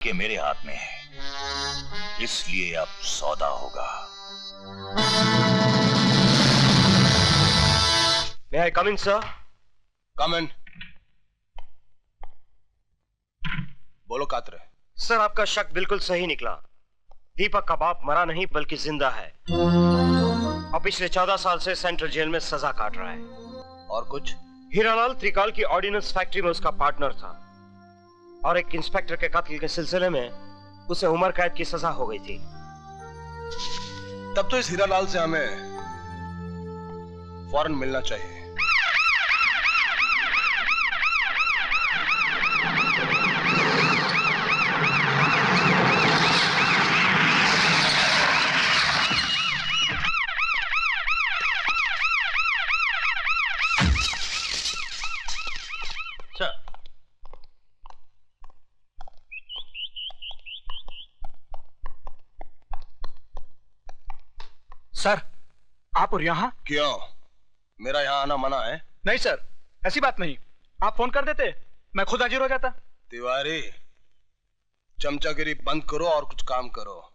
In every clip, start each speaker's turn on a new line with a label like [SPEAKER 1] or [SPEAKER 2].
[SPEAKER 1] कि मेरे हाथ में है, इसलिए अब सौदा होगा।
[SPEAKER 2] May I come in, sir?
[SPEAKER 3] Come in. बोलो कातरे।
[SPEAKER 2] सर, आपका शक बिल्कुल सही निकला। दीपक का बाप मरा नहीं बल्कि जिंदा है और पिछले 14 साल से सेंट्रल जेल में सजा काट रहा है।
[SPEAKER 3] और कुछ?
[SPEAKER 2] हीरालाल त्रिकाल की ऑर्डिनेंस फैक्ट्री में उसका पार्टनर था और एक इंस्पेक्टर के कत्ल के सिलसिले में उसे उम्र कैद की सजा हो गई थी।
[SPEAKER 3] तब तो इस हीरालाल से हमें फौरन मिलना चाहिए।
[SPEAKER 4] सर, आप और यहाँ?
[SPEAKER 3] क्यों? मेरा यहाँ आना मना है?
[SPEAKER 4] नहीं सर, ऐसी बात नहीं। आप फोन कर देते, मैं खुद हाजिर हो जाता।
[SPEAKER 3] तिवारी, चमचागिरी बंद करो और कुछ काम करो।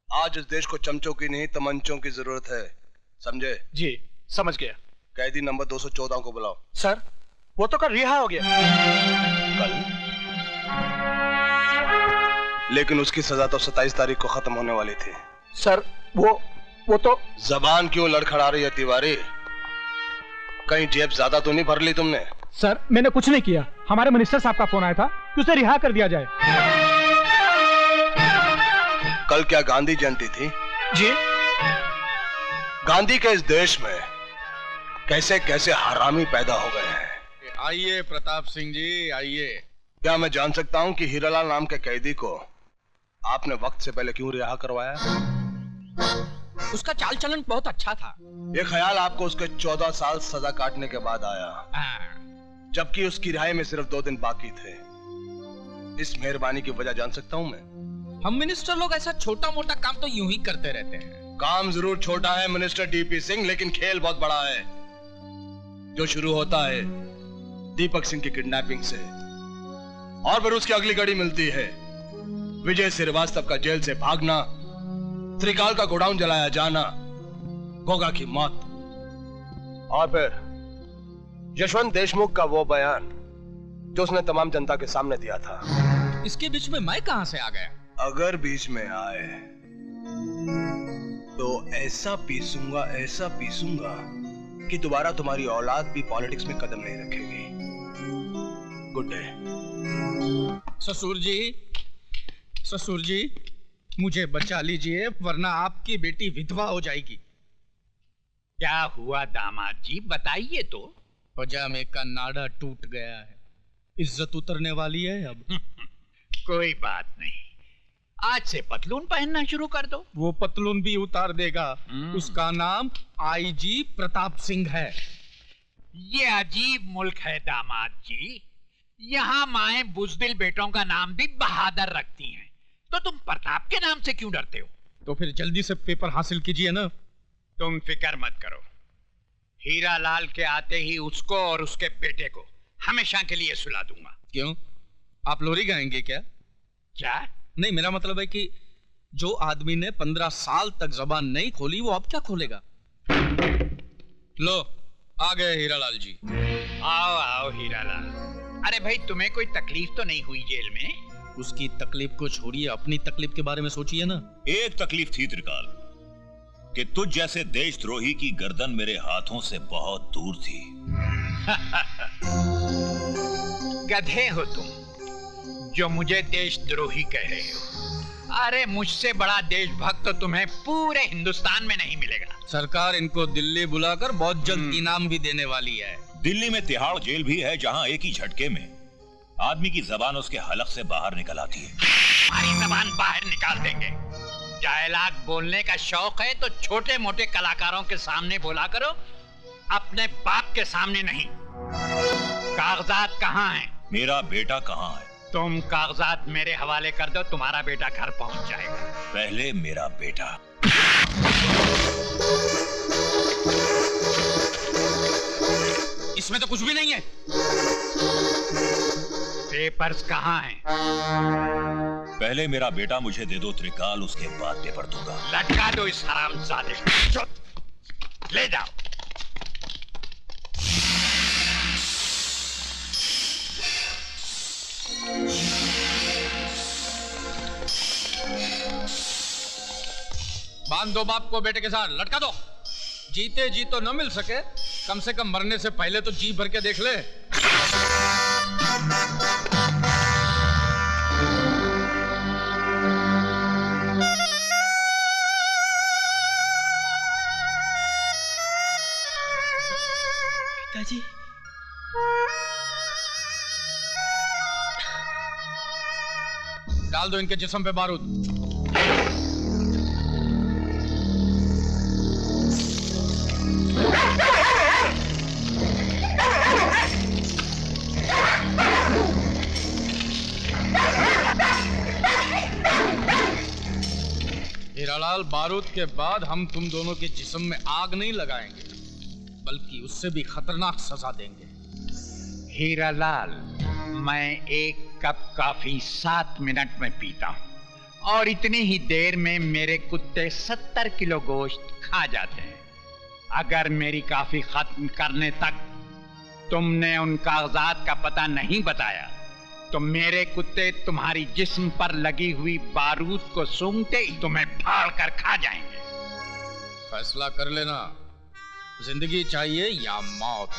[SPEAKER 3] आज इस देश को चमचों की नहीं तमंचों की जरूरत है, समझे?
[SPEAKER 4] जी, समझ गया।
[SPEAKER 3] कैदी नंबर 214 को बुलाओ।
[SPEAKER 4] सर, वो तो कल रिहा हो गया।
[SPEAKER 3] कल? लेकिन उसकी सजा तो 27 तारीख को खत्म होने वाली थी।
[SPEAKER 4] सर, वो तो।
[SPEAKER 3] जबान क्यों लड़खड़ा रही है तिवारी? कहीं जेब ज्यादा तो नहीं भर ली तुमने?
[SPEAKER 4] सर, मैंने कुछ नहीं किया। हमारे मिनिस्टर साहब का फोन आया था कि उसे रिहा कर दिया जाए।
[SPEAKER 3] कल क्या गांधी जयंती थी?
[SPEAKER 4] जी।
[SPEAKER 3] गांधी के इस देश में कैसे कैसे हरामी पैदा हो गए हैं।
[SPEAKER 5] आइए प्रताप सिंह जी, आइए।
[SPEAKER 3] क्या मैं जान सकता हूं कि हीरालाल नाम के कैदी को आपने वक्त से पहले क्यों रिहा करवाया?
[SPEAKER 5] उसका चाल चलन बहुत अच्छा था।
[SPEAKER 3] ये ख्याल आपको उसके 14 साल सजा काटने के बाद आया, जबकि उसकी रिहाई में सिर्फ 2 दिन बाकी थे। इस मेहरबानी की वजह जान सकता हूं मैं?
[SPEAKER 5] हम मिनिस्टर लोग ऐसा छोटा मोटा काम तो यूं ही करते रहते हैं।
[SPEAKER 3] काम जरूर छोटा है मिनिस्टर डीपी सिंह, लेकिन खेल बहुत बड़ा है, जो शुरू होता है दीपक सिंह की किडनैपिंग से और फिर उसकी अगली कड़ी मिलती है विजय श्रीवास्तव का जेल से भागना, त्रिकाल का गोडाउन जलाया जाना, गोगा की मौत और फिर यशवंत देशमुख का वो बयान जो उसने तमाम जनता के सामने दिया था।
[SPEAKER 5] इसके बीच में मैं कहां से आ गया?
[SPEAKER 3] अगर बीच में आए तो ऐसा पीसूंगा कि दोबारा तुम्हारी औलाद भी पॉलिटिक्स में कदम नहीं रखेगी। Good day.
[SPEAKER 5] ससुर जी, मुझे बचा लीजिए वरना आपकी बेटी विधवा हो जाएगी।
[SPEAKER 6] क्या हुआ दामाद जी, बताइए तो।
[SPEAKER 5] पजामे का नाड़ा टूट गया है, इज्जत उतरने वाली है अब।
[SPEAKER 6] कोई बात नहीं, आज से पतलून पहनना शुरू कर दो।
[SPEAKER 5] वो पतलून भी उतार देगा। उसका नाम आईजी प्रताप सिंह है।
[SPEAKER 6] ये अजीब मुल्क है दामाद जी, यहाँ माए बुजदिल बेटों का नाम भी बहादुर रखती हैं, तो तुम प्रताप के नाम से क्यों डरते हो?
[SPEAKER 5] तो फिर जल्दी से पेपर हासिल कीजिए ना।
[SPEAKER 6] तुम फिक्र मत करो, हीरालाल के आते ही उसको और उसके बेटे को हमेशा के लिए सुला दूंगा।
[SPEAKER 5] क्यों, आप लोरी गाएंगे क्या?
[SPEAKER 6] क्या?
[SPEAKER 5] नहीं, मेरा मतलब है कि जो आदमी ने 15 साल तक जबान नहीं खोली वो अब क्या खोलेगा? लो, आ गए हीरालाल जी।
[SPEAKER 6] आओ आओ हीरालाल। अरे भाई, तुम्हें कोई तकलीफ तो नहीं हुई जेल में?
[SPEAKER 5] उसकी तकलीफ को छोड़िए, अपनी तकलीफ के बारे में सोचिए ना।
[SPEAKER 1] एक तकलीफ थी त्रिकाल कि तुझ जैसे देशद्रोही की गर्दन मेरे हाथों से बहुत दूर थी।
[SPEAKER 6] गधे हो तुम जो मुझे देशद्रोही कह रहे हो। अरे मुझसे बड़ा देशभक्त तो तुम्हें पूरे हिंदुस्तान में नहीं मिलेगा।
[SPEAKER 5] सरकार इनको दिल्ली बुलाकर बहुत जल्द इनाम भी देने वाली है।
[SPEAKER 1] दिल्ली में तिहाड़ जेल भी है, जहां एक ही झटके में आदमी की जबान उसके हलक से बाहर निकल आती है।
[SPEAKER 6] हमारी जबान बाहर निकाल देंगे। डायलॉग बोलने का शौक है तो छोटे मोटे कलाकारों के सामने बोला करो, अपने बाप के सामने नहीं। कागजात कहाँ हैं?
[SPEAKER 1] मेरा बेटा कहाँ है?
[SPEAKER 6] तुम कागजात मेरे हवाले कर दो, तुम्हारा बेटा घर पहुंच जाएगा।
[SPEAKER 1] पहले मेरा बेटा।
[SPEAKER 5] इसमें तो कुछ भी नहीं है।
[SPEAKER 6] पेपर्स कहाँ हैं?
[SPEAKER 1] पहले मेरा बेटा मुझे दे दो त्रिकाल, उसके बाद पेपर दूंगा।
[SPEAKER 6] लटका दो इस हरामजादे को। ले जाओ।
[SPEAKER 5] बांध दो बाप को बेटे के साथ, लटका दो। जीते जी तो न मिल सके, कम से कम मरने से पहले तो जी भर के देख ले।
[SPEAKER 7] पिताजी,
[SPEAKER 5] डाल दो इनके जिस्म पे बारूद। हीरालाल, बारूद के बाद हम तुम दोनों के जिस्म में आग नहीं लगाएंगे, बल्कि उससे भी खतरनाक सजा देंगे।
[SPEAKER 6] हीरालाल, मैं एक कप कॉफी 7 मिनट में पीता हूं और इतनी ही देर में मेरे कुत्ते 70 किलो गोश्त खा जाते हैं। अगर मेरी कॉफी खत्म करने तक तुमने उन कागजात का पता नहीं बताया तो मेरे कुत्ते तुम्हारी जिस्म पर लगी हुई बारूद को सूंघते ही तुम्हें फाड़ कर खा जाएंगे।
[SPEAKER 5] फैसला कर लेना, जिंदगी चाहिए या मौत।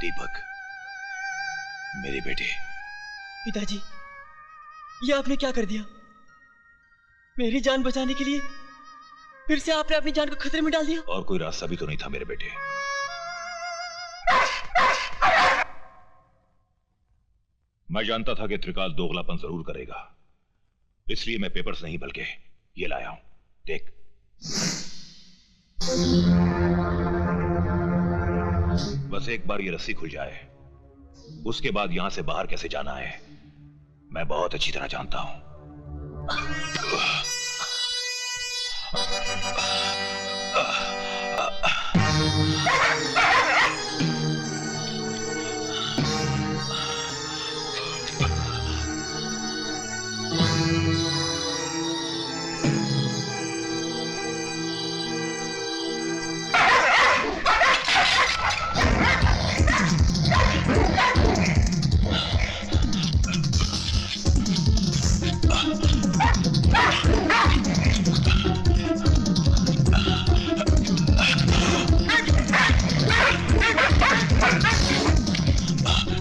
[SPEAKER 1] दीपक, मेरे बेटे।
[SPEAKER 7] पिताजी, ये आपने क्या कर दिया? मेरी जान बचाने के लिए फिर से आपने अपनी जान को खतरे में डाल दिया।
[SPEAKER 1] और कोई रास्ता भी तो नहीं था मेरे बेटे। मैं जानता था कि त्रिकाल दोगलापन जरूर करेगा, इसलिए मैं पेपर्स नहीं बल्कि ये लाया हूं। देख, बस एक बार ये रस्सी खुल जाए, उसके बाद यहां से बाहर कैसे जाना है मैं बहुत अच्छी तरह जानता हूं।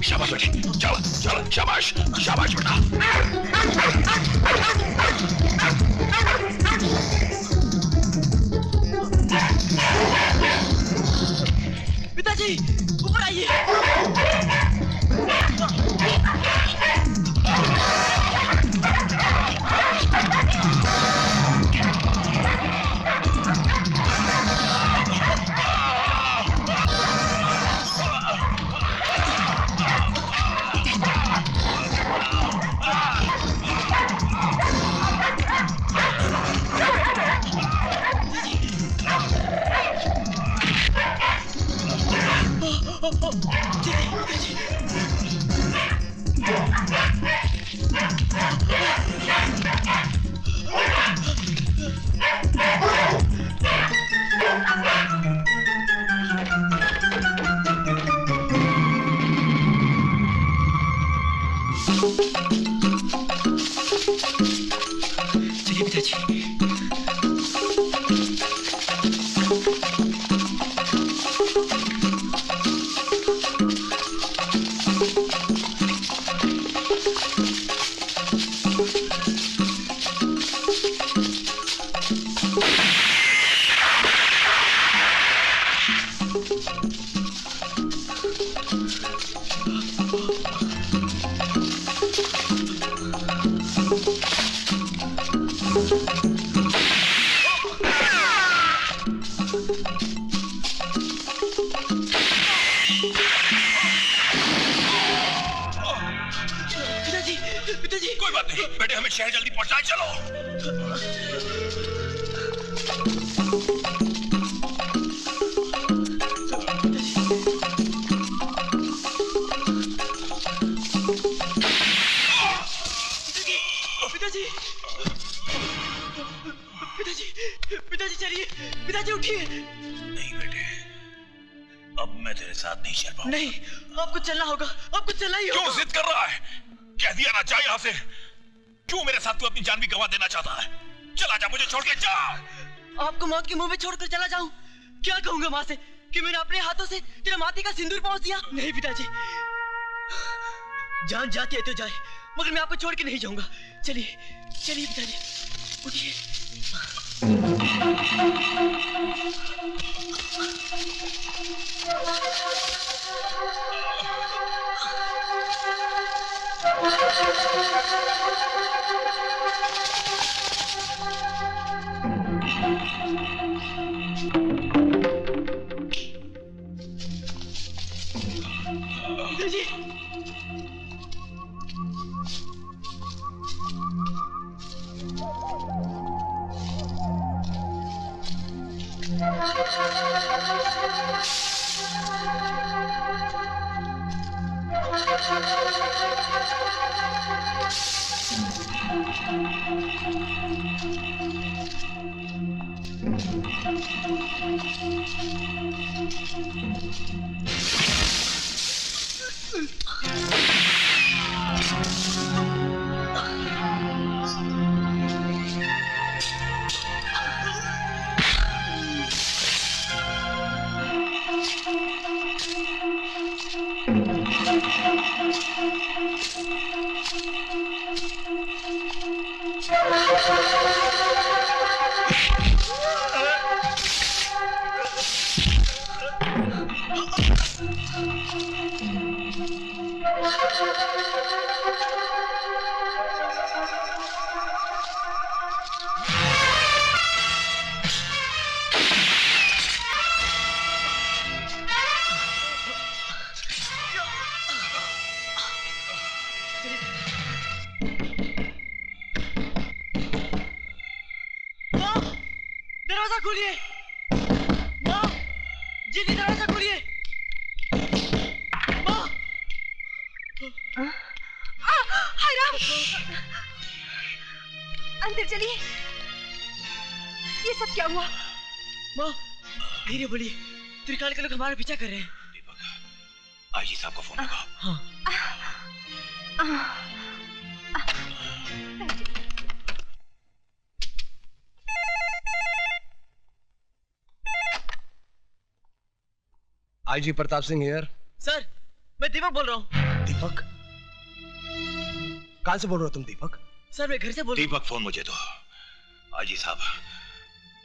[SPEAKER 1] शाबाश बेटे, चलो चलो, शाबाश शाबाश बेटा।
[SPEAKER 7] पिताजी, ऊपर आइए। चलिए पिताजी।
[SPEAKER 1] कोई बात नहीं बेटे, हमें शहर जल्दी पहुंचना है, चलो।
[SPEAKER 7] बोलिए।
[SPEAKER 1] नहीं बेटे, अब मैं तेरे साथ नहीं चल पाऊंगा।
[SPEAKER 7] नहीं, आपको चलना होगा, आपको चलना ही होगा।
[SPEAKER 1] क्यों जिद कर रहा है? कह दिया ना, जा यहाँ से। क्यों मेरे साथ तू अपनी जान भी गंवा देना चाहता है? चला जा, मुझे छोड़ के जा।
[SPEAKER 7] आपको मौत के मुंह में छोड़कर चला जाऊं? क्या कहूंगा माँ से कि मैंने अपने हाथों से तेरे माथे का सिंदूर पहुंच दिया? नहीं पिताजी, जान जाती है तो जाए, मगर मैं आपको छोड़ के नहीं जाऊंगा। चलिए चलिए पिताजी, उठिए। पिताजी, दरवाजा खोलिए। माँ, जल्दी दरवाजा खोलिए। माँ,
[SPEAKER 8] हाय राम, अंदर चलिए। ये सब क्या हुआ?
[SPEAKER 7] माँ, धीरे बोलिए, त्रिकाल के लोग हमारा पीछा कर रहे हैं।
[SPEAKER 1] दीपक, आईजी साहब का फोन लगा।
[SPEAKER 7] हाँ।
[SPEAKER 3] IG Pratap Singh here.
[SPEAKER 7] Sir, मैं दीपक बोल रहा हूँ।
[SPEAKER 3] दीपक? कहां से बोल रहे हो तुम दीपक?
[SPEAKER 7] सर, मैं घर से बोल रहा हूँ।
[SPEAKER 1] दीपक, फोन मुझे दो। आईजी साहब,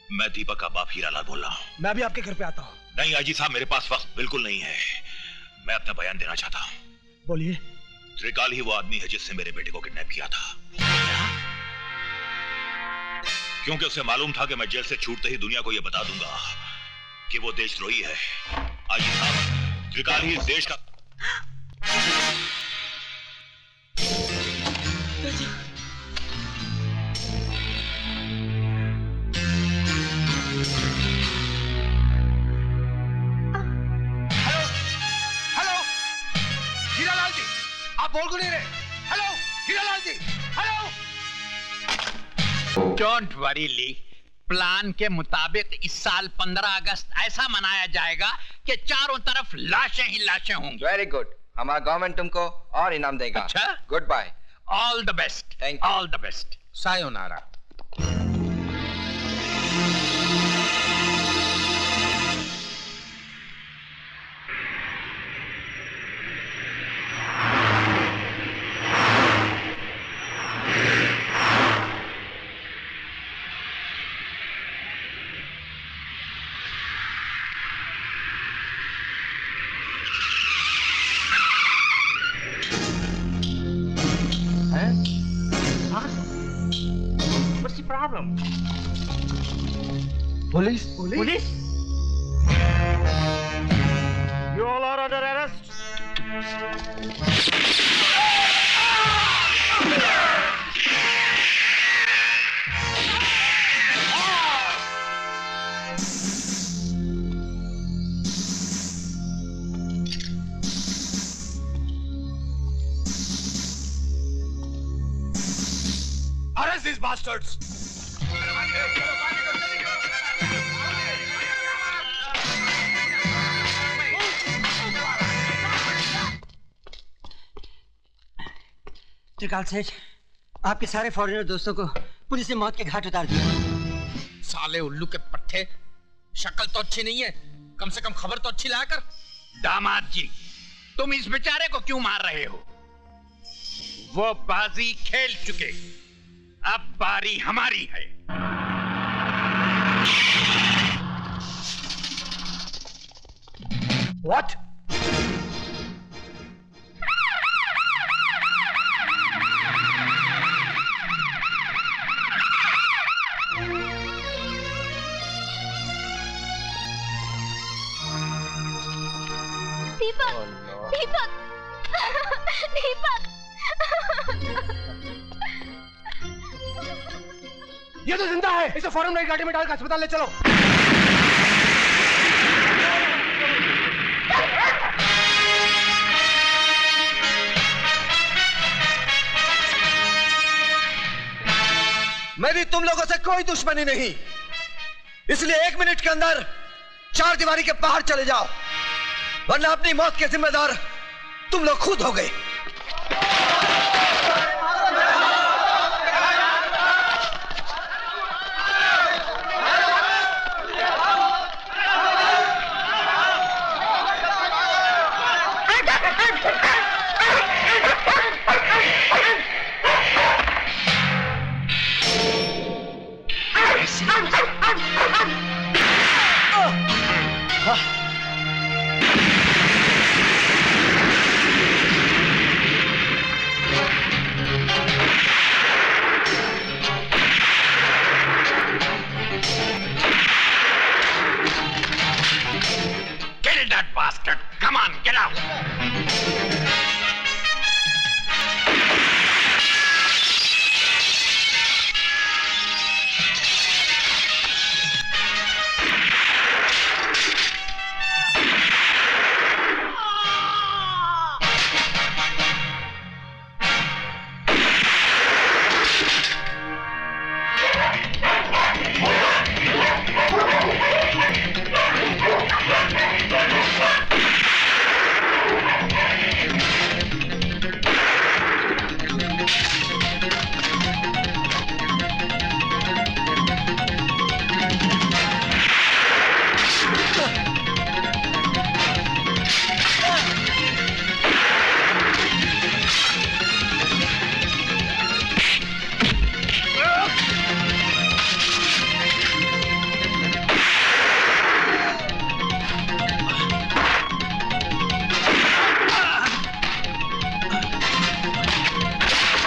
[SPEAKER 1] मैं दीपक का बाप हीरालाल बोल रहा हूँ।
[SPEAKER 3] मैं भी आपके घर पे आता हूँ।
[SPEAKER 1] नहीं आईजी साहब, मेरे पास वक्त बिल्कुल नहीं है। मैं अपना बयान देना चाहता हूँ।
[SPEAKER 3] बोलिए।
[SPEAKER 1] त्रिकाल ही वो आदमी है जिसने मेरे बेटे को किडनैप किया था। क्योंकि उसे मालूम था कि मैं जेल से छूटते ही दुनिया को यह बता दूंगा कि वो देशद्रोही है। आईजी साहब, त्रिकाल ही इस देश का
[SPEAKER 3] बोल क्यों नहीं रहे? Hello Hiralal ji, hello.
[SPEAKER 6] Don't worry Lee, plan के मुताबिक इस साल 15 अगस्त ऐसा मनाया जाएगा कि चारों तरफ लाशें ही लाशें होंगी।
[SPEAKER 9] वेरी गुड, हमारा गवर्नमेंट तुमको और इनाम देगा।
[SPEAKER 6] अच्छा,
[SPEAKER 9] good bye.
[SPEAKER 6] All the best.
[SPEAKER 9] Thank you.
[SPEAKER 6] All the best.
[SPEAKER 5] Sayonara.
[SPEAKER 3] Police?
[SPEAKER 2] Police? You all are under arrest.
[SPEAKER 3] Arrest these bastards!
[SPEAKER 10] त्रिकाल सेठ, आपके सारे फॉरेनर दोस्तों को पुलिस ने मौत के घाट उतार दिया।
[SPEAKER 5] साले उल्लू के पट्टे, शक्ल तो अच्छी नहीं है, कम से कम खबर तो अच्छी लाया कर।
[SPEAKER 6] दामाद जी, तुम इस बेचारे को क्यों मार रहे हो? वो बाजी खेल चुके, अब बारी हमारी है।
[SPEAKER 2] What?
[SPEAKER 8] दीपक, दीपक, दीपक।
[SPEAKER 2] ये तो जिंदा है, इसे फौरन नई गाड़ी में डालकर अस्पताल ले चलो।
[SPEAKER 11] मेरी तुम लोगों से कोई दुश्मनी नहीं, इसलिए 1 मिनट के अंदर 4 दीवारी के बाहर चले जाओ, वरना अपनी मौत के जिम्मेदार तुम लोग खुद हो गए।
[SPEAKER 6] Kill that bastard!